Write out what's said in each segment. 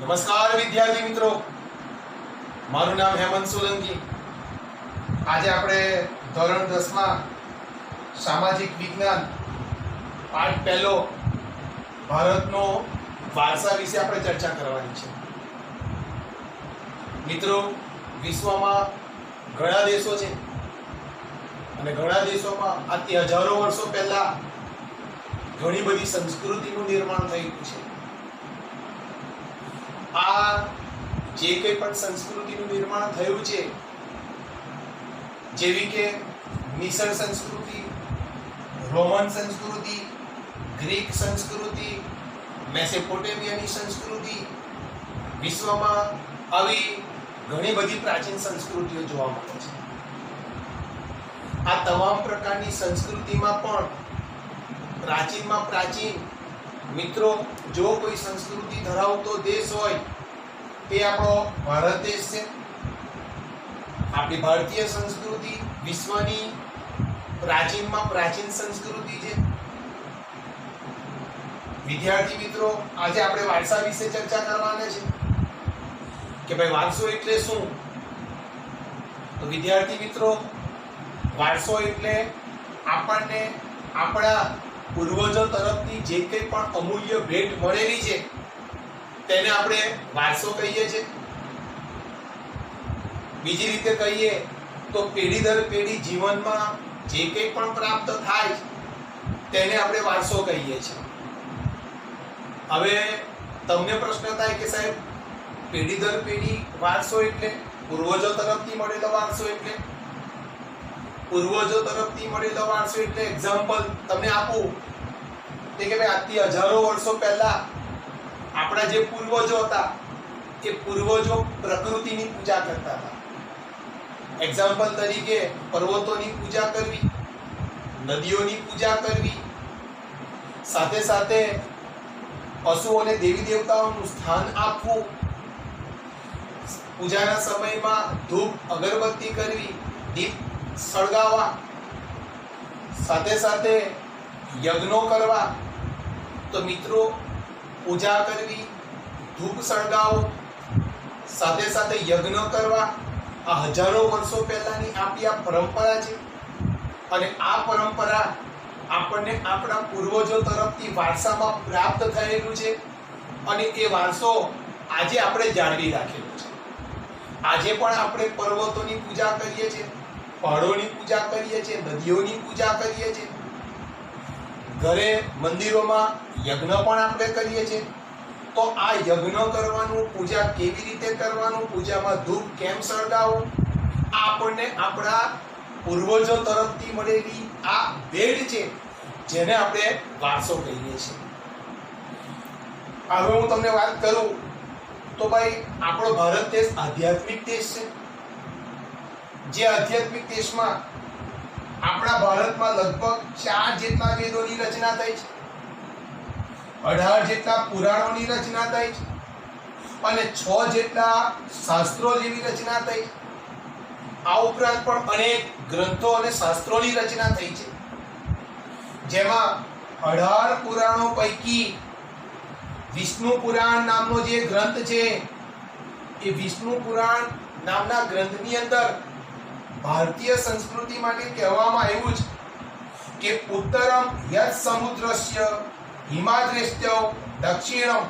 નમસ્કાર વિદ્યાર્થી મિત્રો, મારું નામ હેમંત સોલંકી। આજે આપણે ધોરણ 10 માં સામાજિક વિજ્ઞાન પાઠ પહેલો ભારતનો વારસા વિશે આપણે ચર્ચા કરવાની છે। મિત્રો, વિશ્વમાં ઘણા દેશો છે અને ઘણા દેશોમાં આજથી હજારો વર્ષો પહેલા ઘણી બધી સંસ્કૃતિનું નિર્માણ થયું છે। આ જે કંઈ પણ સંસ્કૃતિનું નિર્માણ થયું છે, જેવી કે મિસર સંસ્કૃતિ, રોમન સંસ્કૃતિ, ગ્રીક સંસ્કૃતિ, મેસોપોટેમિયાની સંસ્કૃતિ, વિશ્વમાં આવી ઘણી બધી પ્રાચીન સંસ્કૃતિઓ જોવા મળે છે। આ તમામ પ્રકારની સંસ્કૃતિમાં પણ પ્રાચીનમાં પ્રાચીન મિત્રો, જો કોઈ સંસ્કૃતિ ધરાવતો દેશ હોય તે આપણો ભારત દેશ છે। આપણી ભારતીય સંસ્કૃતિ વિશ્વની પ્રાચીનમાં પ્રાચીન સંસ્કૃતિ છે। વિદ્યાર્થી મિત્રો, આજે આપણે વારસા વિશે ચર્ચા કરવાના છે કે ભાઈ વારસો એટલે શું। તો વિદ્યાર્થી મિત્રો, વારસો એટલે આપણને આપણા પૂર્વજો તરફથી જે કંઈ પણ અમૂલ્ય ભેટ મળેલી છે તેને આપણે વારસો કહીએ છીએ। બીજી રીતે કહીએ તો પેઢી દર પેઢી જીવનમાં જે કંઈ પણ પ્રાપ્ત થાય તેને આપણે વારસો કહીએ છીએ। હવે તમને પ્રશ્ન થાય કે સાહેબ, પેઢી દર પેઢી વારસો એટલે પૂર્વજો તરફથી મળેલો વારસો એટલે પૂર્વજો તરફથી મળેલો વારસો એટલે એક્ઝામ્પલ તમને આપું કે ભાઈ આજથી હજારો વર્ષો પહેલા આપણા જે પૂર્વજો હતા એ પૂર્વજો પ્રકૃતિની પૂજા કરતા હતા। એક્ઝામ્પલ તરીકે પર્વતોની પૂજા કરવી, નદીઓની પૂજા કરવી, સાથે સાથે પશુઓને દેવી દેવતાઓનું સ્થાન આપવું, પૂજાના સમયમાં ધૂપ અગરબત્તી કરવી, દીપ સળગાવવા, સાથે સાથે યજ્ઞો કરવા। તો મિત્રો, પૂજા કરવી, ધૂપ સળગાવો, સાથે સાથે યજ્ઞ કરવા, આ હજારો વર્ષો પહેલાની આપણી આ પરંપરા છે અને આ પરંપરા આપણને આપણા પૂર્વજો તરફથી વારસામાં પ્રાપ્ત થયેલું છે અને એ વારસો આજે આપણે જાળવી રાખેલો છે। આજે પણ આપણે પર્વતોની પૂજા કરીએ છીએ, પહાડોની પૂજા કરીએ છીએ, નદીઓની પૂજા કરીએ છીએ, ઘરે મંદિરોમાં યજ્ઞ પણ આપણે કરીએ છીએ। તો આ યજ્ઞ કરવાનું, પૂજા કેવી રીતે કરવાનું, પૂજામાં ધૂપ કેમ સળગાવવું, આ આપણને આપણા પૂર્વજો તરફથી મળેલી આ ભેટ છે જેને આપણે વારસો કહીએ છીએ। હવે હું તમને વાત કરું તો ભાઈ, આપણો ભારત દેશ આધ્યાત્મિક દેશ છે। જે આધ્યાત્મિક દેશમાં આપણા ભારતમાં લગભગ 4 જેટલા વેદોની રચના થઈ છે, 18 જેટલા પુરાણોની રચના થઈ છે અને 6 જેટલા શાસ્ત્રો જેવી રચના થઈ છે। આ ઉપરાંત પણ અનેક ગ્રંથો અને શાસ્ત્રોની રચના થઈ છે, જેમાં 18 પુરાણો પૈકી વિષ્ણુ પુરાણ નામનો જે ગ્રંથ છે, એ વિષ્ણુ પુરાણ નામના ગ્રંથની અંદર ભારતીય સંસ્કૃતિ માટે કહેવામાં આવ્યું છે કે ઉત્તરમ યત સમુદ્રસ્ય હિમાદ્રેશ્ય દક્ષિણમ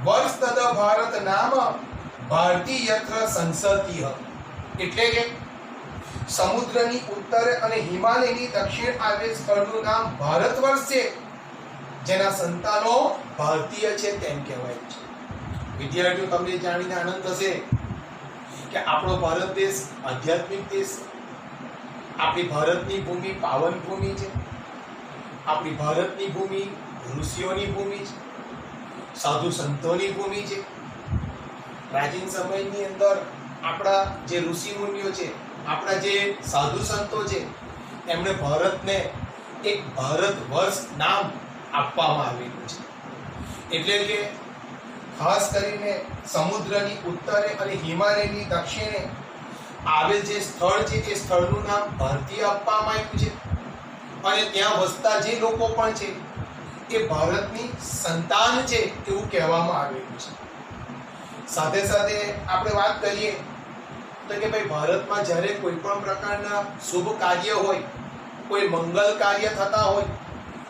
વર્ષતદ ભારત નામ ભારતીયત્ર સંસતીય। એટલે કે સમુદ્રની ઉત્તરે અને હિમાલયની દક્ષિણ આવેલ સ્થળનું નામ ભારત વર્ષ છે, જેના સંતાનો ભારતીય છે તેમ કહેવાય છે। વિદ્યાર્થીઓ, તમને જાણીને આનંદ થશે કે આપણો ભારત દેશ આધ્યાત્મિક દેશ છે। આપણી ભારતની ભૂમિ પાવન ભૂમિ છે। આપણી ભારતની ભૂમિ ઋષિઓની ભૂમિ છે, સાધુ સંતોની ભૂમિ છે। પ્રાચીન સમયની અંદર આપણા જે ઋષિ મુનિઓ છે, આપણા જે સાધુ સંતો છે, એમણે ભારતને એક ભારત વર્ષ નામ આપવામાં આવેલું છે। એટલે કે ખાસ કરીને સમુદ્રની ઉત્તરે અને હિમાલયની દક્ષિણે આવેલ જે સ્થળ છે એ સ્થળનું નામ ભારતીય આપવામાં આવ્યું છે અને ત્યાં વસતા જે લોકો પણ છે એ ભારતની સંતાન છે એવું કહેવામાં આવેલું છે। સાથે સાથે આપણે વાત કરીએ તો કે ભાઈ ભારતમાં જ્યારે કોઈ પણ પ્રકારના શુભ કાર્ય હોય, કોઈ મંગલ કાર્ય થતા હોય,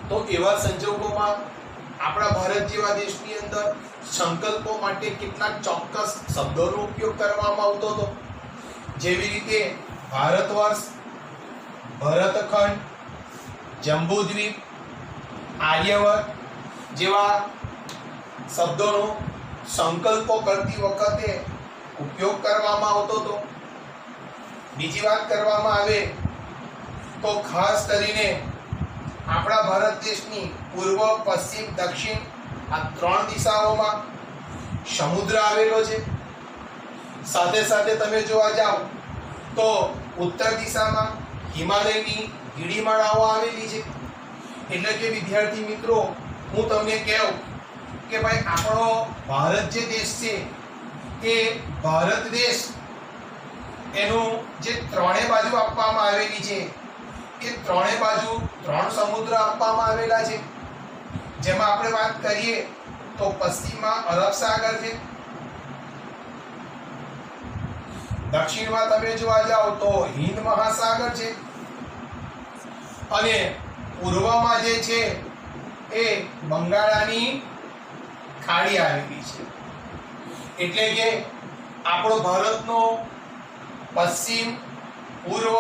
તો એવા સંજોગોમાં આપણા ભારત જેવા દેશની અંદર સંકલ્પો માટે કેટલાક ચોક્કસ શબ્દોનો ઉપયોગ કરવામાં આવતો હતો. જેવી રીતે ભારત વર્ષ, ભરતખંડ, જંબુદ્વીપ, આર્યવર્ત જેવા શબ્દોનો સંકલ્પો કરતી વખતે ઉપયોગ કરવામાં આવતો હતો. બીજી વાત કરવામાં આવે તો ખાસ કરીને આપણા ભારત દેશની પૂર્વ, પશ્ચિમ, દક્ષિણ આ 3 દિશાઓમાં સમુદ્ર આવેલો છે. સાથે સાથે તમે જોવા જાઓ તો ઉત્તર દિશામાં હિમાલયની ગીરીમાળાઓ આવેલી છે. એટલે કે વિદ્યાર્થી મિત્રો, હું તમને કહું કે ભાઈ આપણો ભારત જે દેશ છે એ ભારત દેશ એનું જે 3 બાજુ આપવામાં આવેલી છે એ 3 બાજુ 3 સમુદ્ર આપવામાં આવેલા છે. જેમાં આપણે વાત કરીએ તો પશ્ચિમમાં અરબ સાગર છે, દક્ષિણમાં તમે જોવા જાઓ તો હિન્દ મહાસાગર છે, અને પૂર્વમાં જે છે એ બંગાળાની ખાડી આવેલી છે. એટલે કે આપણો ભારતનો પશ્ચિમ, પૂર્વ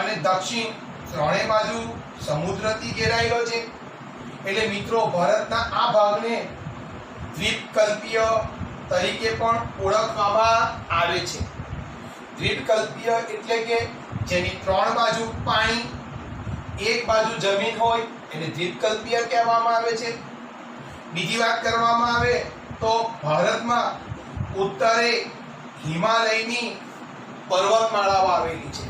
અને દક્ષિણ 3 બાજુ સમુદ્રથી ઘેરાયેલો છે. એટલે મિત્રો, ભારતના આ ભાગને દ્વીપકલ્પીય તરીકે પણ ઓળખવામાં આવે છે. દ્વીપકલ્પીય એટલે કે જેની 3 બાજુ પાણી, એક બાજુ જમીન હોય એને દ્વીપકલ્પીય કહેવામાં આવે છે. બીજી વાત કરવામાં આવે તો ભારતમાં ઉત્તરે હિમાલયની પર્વતમાળાઓ આવેલી છે.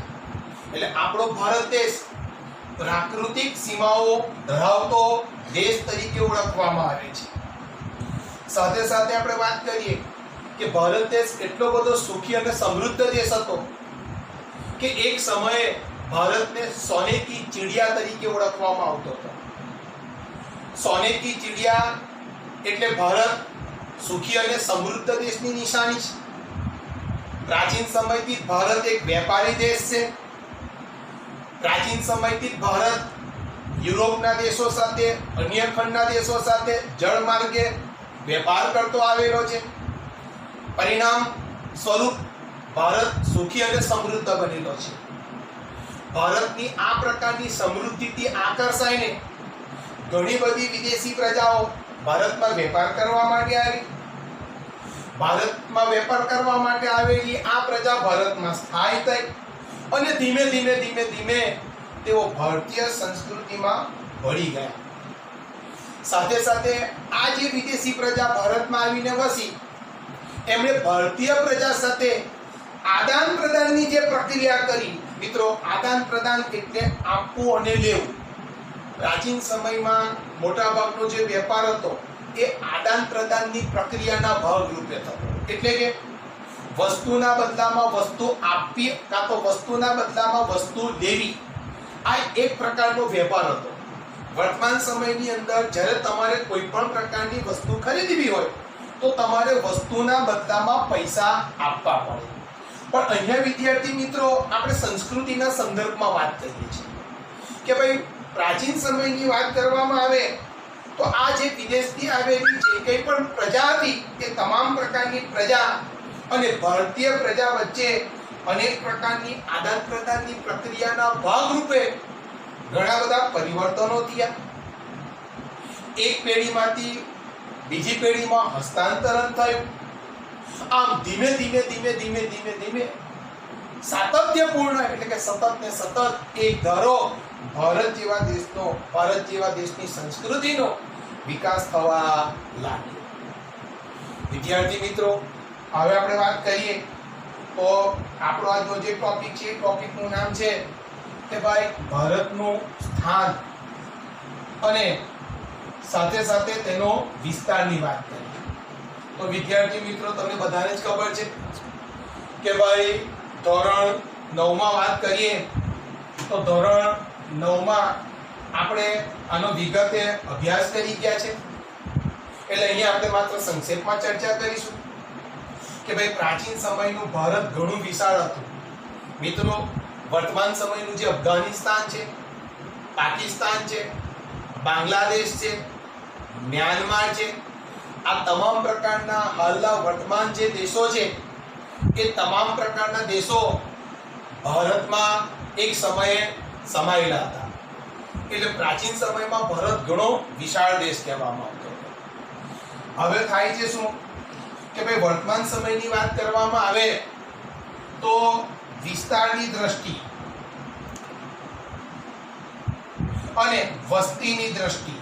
એટલે આપણો ભારત દેશ પ્રાકૃતિક સીમાઓ ધરાવતો દેશ તરીકે ઓળખવામાં આવે છે. સાથે સાથે આપણે વાત કરીએ કે ભારત દેશ એટલો બધો સુખી અને સમૃદ્ધ દેશ હતો કે એક સમયે ભારતને સોને કી ચિડિયા તરીકે ઓળખવામાં આવતો હતો. સોને કી ચિડિયા એટલે ભારત સુખી અને સમૃદ્ધ દેશની નિશાની છે. પ્રાચીન સમયથી ભારત એક વેપારી દેશ છે. પ્રાચીન સમયથી ભારત યુરોપના દેશો સાથે, અન્ય ખંડના દેશો સાથે જળમાર્ગે વેપાર કરતો આવેલો છે. પરિણામ સ્વરૂપ ભારત સુખી અને સમૃદ્ધ બનેલો છે. ભારતની આ પ્રકારની સમૃદ્ધિથી આકર્ષાઈને ઘણી બધી વિદેશી પ્રજાઓ ભારતમાં વેપાર કરવા માટે આવી. ભારતમાં વેપાર કરવા માટે આવેલી આ પ્રજા ભારતમાં સ્થાયી થઈ અને ધીમે ધીમે તેઓ ભારતીય સંસ્કૃતિમાં ભળી ગયા. સાથે સાથે આ જે વિદેશી પ્રજા ભારતમાં આવીને વસી, એમણે ભારતીય પ્રજા સાથે આદાન પ્રદાનની જે પ્રક્રિયા કરી. મિત્રો, આદાન પ્રદાન એટલે આપવું અને લેવું. પ્રાચીન સમયમાં મોટાભાગનો જે વેપાર હતો એ આદાન પ્રદાનની પ્રક્રિયાના ભાગરૂપે થતો. એટલે કે વસ્તુના બદલામાં વસ્તુ આપવી કાં તો વસ્તુના બદલામાં વસ્તુ લેવી, આ એક પ્રકારનો વેપાર હતો. વર્તમાન સમયની અંદર જ્યારે તમારે કોઈ પણ પ્રકારની વસ્તુ ખરીદવી હોય તો તમારે વસ્તુના બદલામાં પૈસા આપવા પડે. પણ અહીંયા વિદ્યાર્થી મિત્રો, આપણે સંસ્કૃતિના સંદર્ભમાં વાત કરીએ છીએ કે ભાઈ પ્રાચીન સમયની વાત કરવામાં આવે તો આ જે વિદેશથી આવેલી જે કંઈ પણ પ્રજા હતી તે તમામ પ્રકારની પ્રજા અને ભારતીય પ્રજા વચ્ચે અનેક પ્રકારની આદાન પ્રદાનની પ્રક્રિયાના ભાગરૂપે ઘણા બધા પરિવર્તનો થયા. એક પેઢીમાંથી બીજી પેઢીમાં હસ્તાંતરણ થયું. આમ ધીમે ધીમે સાતત્યપૂર્ણ એટલે કે સતત ને સતત એક ધારો ભારત જેવા દેશની સંસ્કૃતિનો વિકાસ થવા લાગ્યો. વિદ્યાર્થી મિત્રો, હવે આપણે વાત કરીએ તો આપણો આજનો જે ટોપિક છે, ટોપિકનું નામ છે કે ભાઈ ભારતનું સ્થાન અને સાથે સાથે તેનો વિસ્તારની વાત કરીએ. તો વિદ્યાર્થી મિત્રો, તમને બધાને જ ખબર છે કે ભાઈ ધોરણ 9 માં વાત કરીએ તો ધોરણ 9 માં આપણે આનો વિગતે અભ્યાસ કરી ગયા છે. એટલે અહીંયા આપણે માત્ર સંક્ષેપમાં ચર્ચા કરીશું. કે ભાઈ પ્રાચીન સમયનું ભારત ઘણું વિશાળ હતું. મિત્રો, વર્તમાન સમયનું જે અફઘાનિસ્તાન છે, પાકિસ્તાન છે, બાંગ્લાદેશ છે, મ્યાનમાર છે, આ તમામ પ્રકારના હાલના વર્તમાન જે દેશો છે એ તમામ પ્રકારના દેશો ભારતમાં એક સમયે સમાયેલા હતા. એટલે પ્રાચીન સમયમાં ભારત ઘણો વિશાળ દેશ કહેવામાં આવતો હતો. હવે થાય છે શું કે ભાઈ વર્તમાન સમયની વાત કરવામાં આવે તો વિસ્તારની દ્રષ્ટિ અને વસ્તીની દ્રષ્ટિ,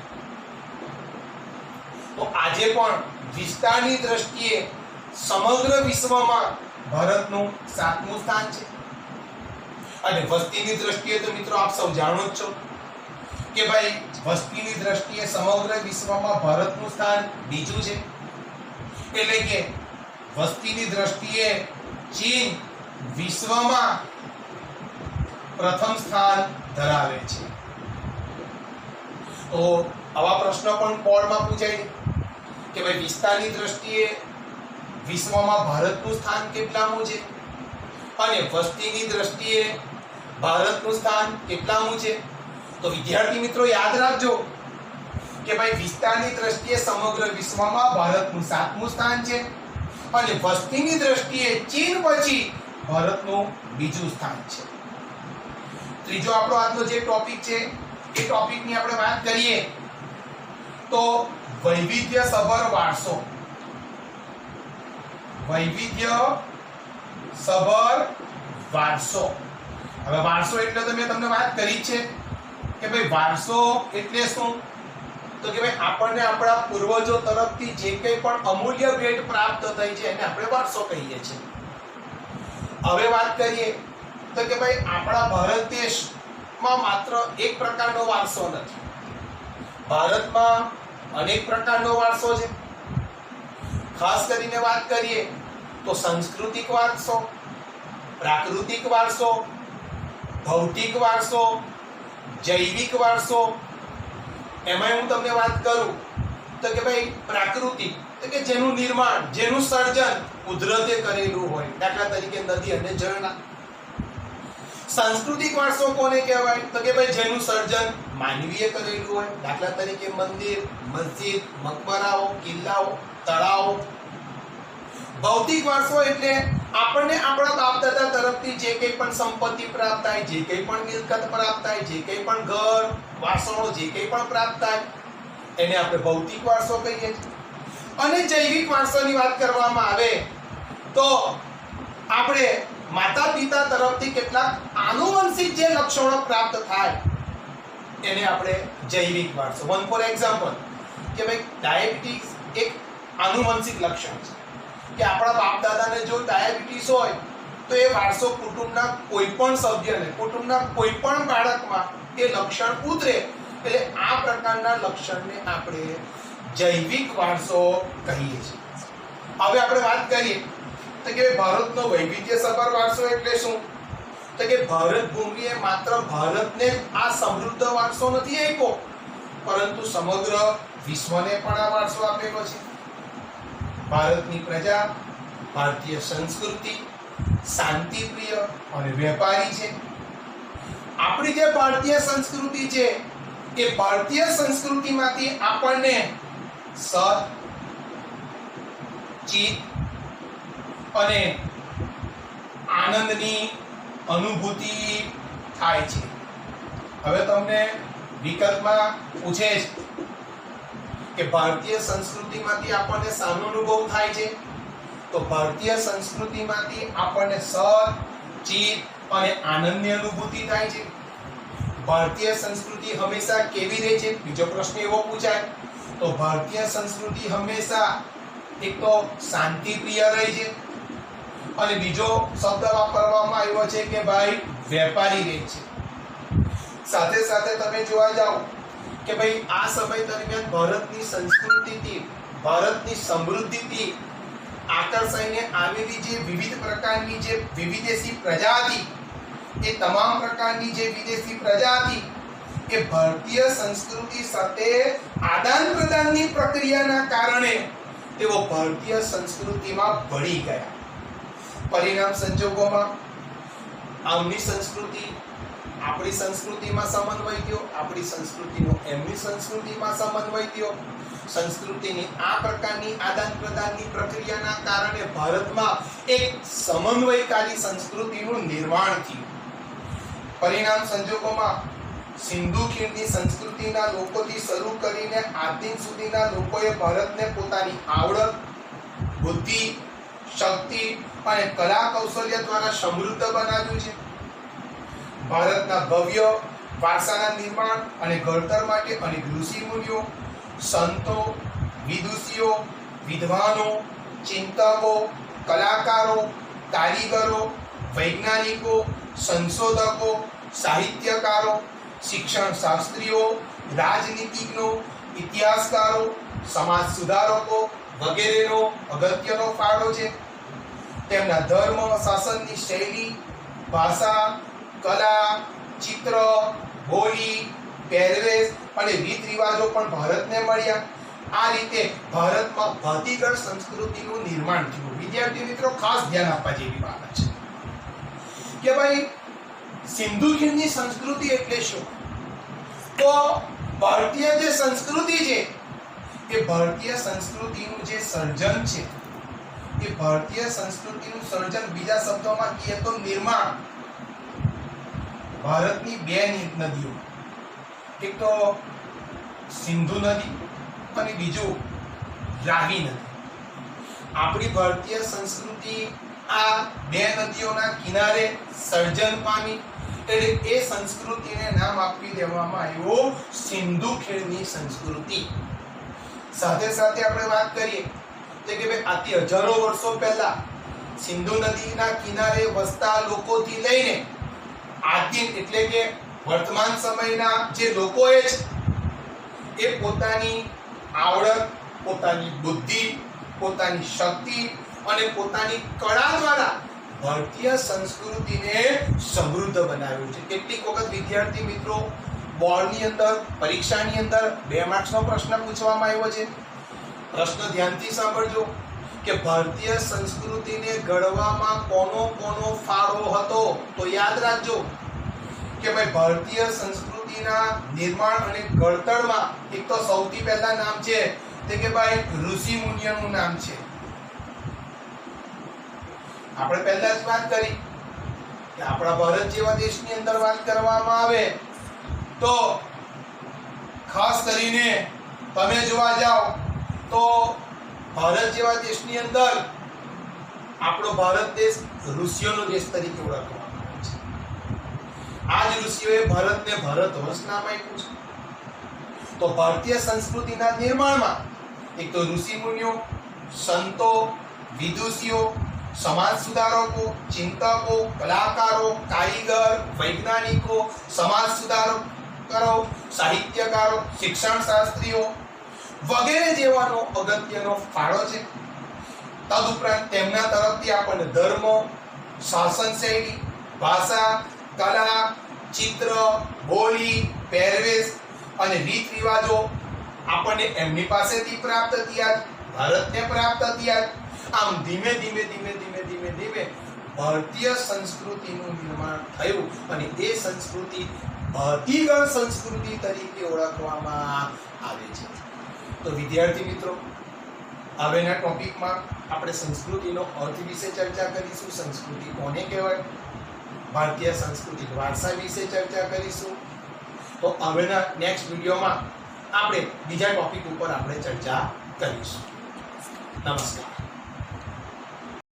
તો આજે પણ વિસ્તારની દ્રષ્ટિએ સમગ્ર વિશ્વમાં ભારતનું 7મું સ્થાન છે. અને વસ્તીની દ્રષ્ટિએ તો મિત્રો આપ સૌ જાણો જ છો કે ભાઈ વસ્તીની દ્રષ્ટિએ સમગ્ર વિશ્વમાં ભારતનું સ્થાન બીજું છે. એટલે કે વસ્તીની દ્રષ્ટિએ ચીન વિશ્વમાં પ્રથમ સ્થાન ધરાવે છે. તો આવા પ્રશ્નો પણ બોર્ડમાં પૂછાય કે ભાઈ વિસ્તારની દ્રષ્ટિએ વિશ્વમાં ભારતનું સ્થાન કેટલામું છે અને વસ્તીની દ્રષ્ટિએ ભારતનું સ્થાન કેટલામું છે. તો વિદ્યાર્થી મિત્રો યાદ રાખજો કે ભાઈ વિસ્તારની દ્રષ્ટિએ સમગ્ર વિશ્વમાં ભારતનું 7મું સ્થાન છે અને વસ્તીની દ્રષ્ટિએ ચીન પછી ભારતનું બીજું સ્થાન છે. ત્રીજો આપણો આજનો જે ટોપિક છે એ ટોપિકની આપણે વાત કરીએ તો વૈવિધ્યસભર વારસો. વૈવિધ્યસભર વારસો. હવે વારસો એટલે તો મેં તમને વાત કરી છે કે ભાઈ વારસો એટલે શું? તો કે ભાઈ આપણને આપણા પૂર્વજો તરફથી જે કંઈ પણ અમૂલ્ય ભેટ પ્રાપ્ત થઈ છે એને આપણે વારસો કહીએ છીએ. હવે વાત કરીએ તો કે ભાઈ આપણા ભારત દેશમાં માત્ર એક પ્રકારનો વારસો નથી. ભારતમાં અનેક પ્રકારનો વારસો છે. ખાસ કરીને વાત કરીએ તો સાંસ્કૃતિક વારસો, પ્રાકૃતિક વારસો, ભૌતિક વારસો, જૈવિક વારસો. એમાં હું તમને વાત કરું તો કે ભાઈ પ્રાકૃતિક એટલે કે જેનું નિર્માણ, જેનું સર્જન કુદરતે કરેલું હોય, દાખલા તરીકે નદી અને ઝરણા. સાંસ્કૃતિક વારસો કોને કહેવાય? તો કે ભાઈ જેનું સર્જન માનવીએ કરેલું હોય, દાખલા તરીકે મંદિર, મસ્જિદ, મકબરાઓ, કિલ્લાઓ, તળાવો. ભૌતિક વારસો એટલે આપણને આપણા બાપ દાદા તરફથી જે કંઈ પણ સંપત્તિ પ્રાપ્ત થાય, જે કંઈ પણ મિલકત પ્રાપ્ત થાય, જે કંઈ પણ ઘર, વાસણો, જે કંઈ પણ પ્રાપ્ત થાય એને આપણે ભૌતિક વારસો કહીએ છીએ. અને જૈવિક વારસાની વાત કરવામાં આવે તો આપણે માતા પિતા તરફથી કેટલાક આનુવંશિક જે લક્ષણો પ્રાપ્ત થાય એને આપણે જૈવિક વારસો. વન ફોર એક્ઝામ્પલ કે ભાઈ ડાયાબિટીસ એક આનુવંશિક લક્ષણ છે કે આપણા બાપ દાદાને જો ડાયાબિટીસ હોય તો એ વારસો કુટુંબના કોઈ પણ સભ્યને, કુટુંબના કોઈ પણ બાળકમાં એ લક્ષણ ઉતરે. એટલે આ પ્રકારના લક્ષણને આપણે જૈવિક વારસો કહીએ છીએ. હવે આપણે વાત કરીએ તો કે ભારતનો વૈવિધ્યસભર વારસો એટલે શું? તો કે ભારત ભૂમિએ માત્ર ભારતને આ સમૃદ્ધ વારસો નથી આપ્યો, પરંતુ સમગ્ર વિશ્વને પણ આ વારસો આપેલો છે. ભારતની પ્રજા ભારતીય સંસ્કૃતિ, શાંતિપ્રિય અને વેપારી છે. આપણી જે ભારતીય સંસ્કૃતિ છે એ ભારતીય સંસ્કૃતિમાંથી આપણને સત, ચિત્ત અને આનંદની અનુભૂતિ થાય છે. હવે તમને વિકલ્પમાં પૂછે કે ભારતીય સંસ્કૃતિમાંથી આપણને શાનો અનુભવ થાય છે? તો ભારતીય સંસ્કૃતિમાંથી આપણને સત, ચિત્ત અને આનંદની અનુભૂતિ થાય છે. ભારતીય સંસ્કૃતિ હંમેશા કેવી રહે છે? બીજો પ્રશ્ન એવો પૂછાય તો ભારતીય સંસ્કૃતિ હંમેશા એક તો શાંતિપ્રિય રહે છે અને બીજો શબ્દ વાપરવામાં આવ્યો છે કે ભાઈ વેપારી રહે છે. સાથે સાથે તમે જોવા જાઓ કે ભાઈ આ સમય દરમિયાન ભારતની સંસ્કૃતિથી, ભારતની સમૃદ્ધિથી આકર્ષાઈને આવેલી જે વિવિધ પ્રકારની જે વિદેશી પ્રજા હતી, એ તમામ પ્રકારની જે વિદેશી પ્રજા હતી એ ભારતીય સંસ્કૃતિ સાથે આદાન પ્રદાનની પ્રક્રિયાના કારણે તેઓ ભારતીય સંસ્કૃતિમાં ભળી ગયા. પરિણામ સંજોગોમાં આમની સંસ્કૃતિ આપણી સંસ્કૃતિમાં સમન્વય થયો, આપણી સંસ્કૃતિનો એમની સંસ્કૃતિમાં સમન્વય થયો. સંસ્કૃતિની આ પ્રકારની આદાન પ્રદાનની પ્રક્રિયાના કારણે ભારતમાં એક સમન્વયકારી સંસ્કૃતિનું નિર્માણ થયું. પરિણામ સંજોગોમાં સિંધુ ખીણની સંસ્કૃતિના લોકોથી શરૂ કરીને આદિમ સુધીના લોકોએ ભારતને પોતાની આવડત, બુદ્ધિ, શક્તિ અને કલા કૌશલ્ય દ્વારા સમૃદ્ધ બનાવ્યું છે. ભારતના ભવ્ય વારસાના નિર્માણ અને ઘડતર માટે અનેક ઋષિ મુનિઓ, સંતો, વિદુષીઓ, વિદ્વાનો, ચિંતકો, કલાકારો, કારીગરો, વૈજ્ઞાનિકો, સંશોધકો, સાહિત્યકારો, શિક્ષણ શાસ્ત્રીઓ, રાજનીતિજ્ઞો, ઇતિહાસકારો, સમાજ સુધારકો વગેરેનો અગત્યનો ફાળો છે. તેમના ધર્મ શાસનની શૈલી, ભાષા, કલા, ચિત્ર, બોલી, પહેરવેશ અને રીત રિવાજો પણ ભારતને મળ્યા. આ રીતે ભારતમાં ભાતીગળ સંસ્કૃતિનું નિર્માણ થયું. વિદ્યાર્થી મિત્રો, ખાસ ધ્યાન આપવા જેવી વાત છે કે ભાઈ સિંધુ ખીણની સંસ્કૃતિ એટલે શું? તો ભારતીય જે સંસ્કૃતિ છે એ ભારતીય સંસ્કૃતિનું જે સર્જન છે એ ભારતીય સંસ્કૃતિનું સર્જન, બીજા શબ્દોમાં કહીએ તો નિર્માણ, ભારતની બે નદીઓ, એક તો સિંધુ નદી અને બીજું રાવી નદી. આપણી ભારતીય સંસ્કૃતિ આ બે નદીઓના કિનારે સર્જન પામી, એટલે એ સંસ્કૃતિને નામ આપી દેવામાં આવ્યું સિંધુ ખીણની સંસ્કૃતિ. સાથે સાથે આપણે વાત કરીએ કે ભાઈ આથી હજારો વર્ષો પહેલા સિંધુ નદીના કિનારે વસતા લોકોથી લઈને આદિમ એટલે કે વર્તમાન સમયના જે લોકોએ છે એ પોતાની આવડત, પોતાની બુદ્ધિ, પોતાની શક્તિ અને પોતાની કળા દ્વારા ભારતીય સંસ્કૃતિને સમૃદ્ધ બનાવ્યું છે. કેટલીક વખત વિદ્યાર્થી મિત્રો બોર્ડની અંદર, પરીક્ષાની અંદર 2 માર્ક્સનો પ્રશ્ન પૂછવામાં આવ્યો છે. પ્રશ્ન ધ્યાનથી સાંભળજો કે ભારતીય સંસ્કૃતિને ઘડવામાં કોનો ફાળો હતો. તો યાદ રાખજો કે ભાઈ ભારતીય સંસ્કૃતિના નિર્માણ અને ઘડતરમાં એક તો સૌથી પહેલા નામ છે તે કે ભાઈ ઋષિ મુનિઓનું નામ છે. આપણે પહેલા જ વાત કરી કે આપણા ભારત જેવા દેશની અંદર વાત કરવામાં આવે તો ખાસ કરીને તમે જોવા જાઓ તો ભારત જેવા દેશની અંદર આપણો ભારત દેશ ઋષિઓનો દેશ તરીકે ઓળખવામાં આવે છે. આ જ ઋષિઓએ ભારતને ભારત વર્ષ નામ આપ્યું છે. તો ભારતીય સંસ્કૃતિના નિર્માણમાં એક તો ઋષિ મુનિઓ, સંતો, વિદુષીઓ, સમાજ સુધારકો, ચિંતકો, કલાકારો, કારીગર, વૈજ્ઞાનિકો, સમાજ સુધારકો, સાહિત્યકારો, શિક્ષણ શાસ્ત્રીઓ વગેરે જેવાનો અગત્યનો ફાળો છે. તદુપરાંત તેમના તરફથી આપણને ધર્મ, શાસન શૈલી, ભાષા, કલા, ચિત્ર, બોલી, પહેરવેશ અને રીત રિવાજો આપણને એમની પાસેથી પ્રાપ્ત થયા, ભારતને પ્રાપ્ત થયા. આમ ધીમે ધીમે ભારતીય સંસ્કૃતિનું નિર્માણ થયું અને એ સંસ્કૃતિ ભાતીગળ સંસ્કૃતિ તરીકે ઓળખવામાં આવે છે. તો વિદ્યાર્થી મિત્રો, હવેના ટોપિકમાં આપણે સંસ્કૃતિનો અર્થ વિશે ચર્ચા કરીશું. સંસ્કૃતિ કોને કહેવાય, ભારતીય સાંસ્કૃતિક વારસા વિશે ચર્ચા કરીશું. તો હવેના નેક્સ્ટ વિડીયોમાં આપણે બીજા ટોપિક ઉપર આપણે ચર્ચા કરીશું. નમસ્કાર.